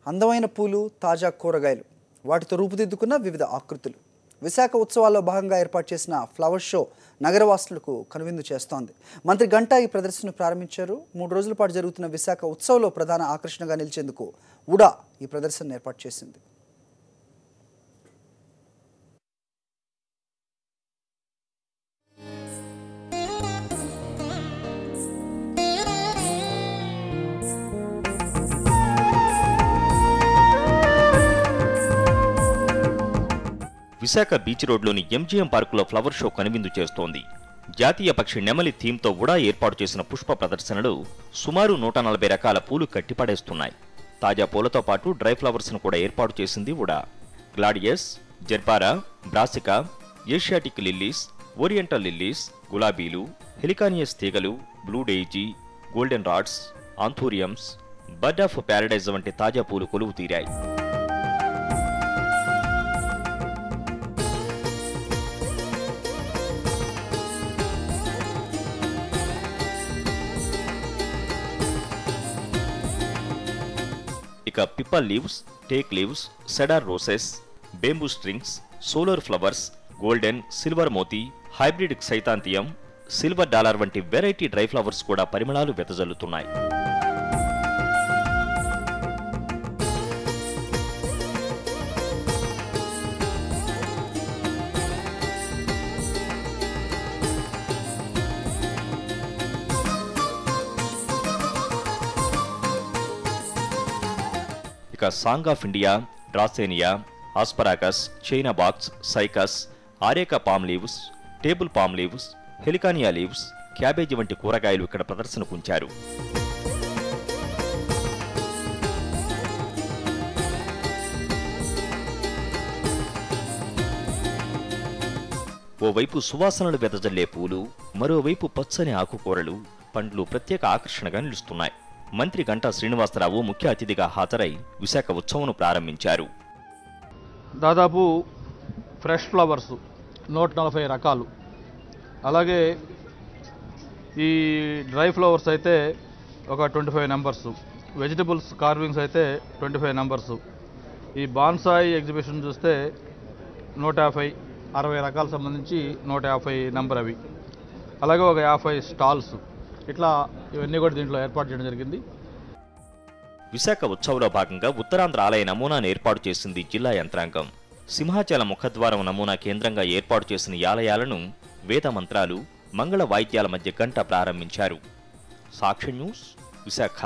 అందమైన పూలు, తాజా కూరగాయలు, వాటితో రూపుదిద్దుకున్న వివిధ ఆకృతులు. విశాఖ ఉత్సవాల్లో భాగంగా ఏర్పాటు చేసిన ఫ్లవర్ షో నగరవాసులకు కనువిందు చేస్తోంది. మంత్రి గంటా ఈ ప్రదర్శనను ప్రారంభించారు. 3 రోజుల పాటు జరుగుతున్న విశాఖ ఉత్సవంలో ప్రధాన ఆకర్షణగా నిలిచేందుకు ఉడా ఈ ప్రదర్శనను ఏర్పాటు చేసింది. విశాఖ బీచ్ రోడ్లోని ఎంజీఎం పార్కులో ఫ్లవర్ షో కనువిందు చేస్తోంది. జాతీయ పక్షి నెమలి థీమ్తో ఉడా ఏర్పాటు చేసిన పుష్ప ప్రదర్శనలు సుమారు 140 రకాల పూలు కట్టిపడేస్తున్నాయి. తాజా పూలతో పాటు డ్రై ఫ్లవర్స్ను కూడా ఏర్పాటు చేసింది ఉడా. Gladius, gerbera, brassica, Asiatic lilies, oriental lilies, గులాబీలు, హెలికానియస్ తీగలు, blue daisy, golden rods, anthuriums, bird of paradise వంటి తాజా పూలు కొలువు తీరాయి. ఇక peepal leaves, teak leaves, cedar roses, bamboo strings, solar flowers, golden, silver moti, hybrid chrysanthemum, silver dollar వంటి variety dry flowers కూడా పరిమళాలు వెదజల్లుతున్నాయి. ఇక song of India, dracaena, asparagus, China box, cycas, areca palm leaves, table palm leaves, heliconia leaves, cabbage వంటి కూరగాయలు ఇక్కడ ప్రదర్శనకు ఉంచారు. ఓవైపు సువాసనలు వెదజల్లే పూలు, మరోవైపు పచ్చని ఆకుకూరలు, పండ్లు ప్రత్యేక ఆకర్షణగా నిలుస్తున్నాయి. మంత్రి గంటా శ్రీనివాసరావు ముఖ్య అతిథిగా హాజరై విశాఖ ఉత్సవంను ప్రారంభించారు. దాదాపు ఫ్రెష్ ఫ్లవర్స్ 140 రకాలు, అలాగే ఈ డ్రై ఫ్లవర్స్ అయితే ఒక 25 నెంబర్స్, వెజిటబుల్స్ కార్వింగ్స్ అయితే 25 నెంబర్స్, ఈ బాన్సాయి ఎగ్జిబిషన్ చూస్తే 150, 60 రకాలకు సంబంధించి 150 నెంబర్ అవి, అలాగే ఒక 50 స్టాల్స్, ఇట్లా ఇవన్నీ కూడా దీంట్లో ఏర్పాటు చేయడం జరిగింది. విశాఖ ఉత్సవంలో భాగంగా ఉత్తరాంధ్ర ఆలయ నమూనాను ఏర్పాటు చేసింది జిల్లా యంత్రాంగం. సింహాచల ముఖద్వారం నమూనా కేంద్రంగా ఏర్పాటు చేసిన ఈ ఆలయాలను వేద మంత్రాలు, మంగళ వాయిద్యాల మధ్య గంట ప్రారంభించారు. సాక్షి న్యూస్, విశాఖ.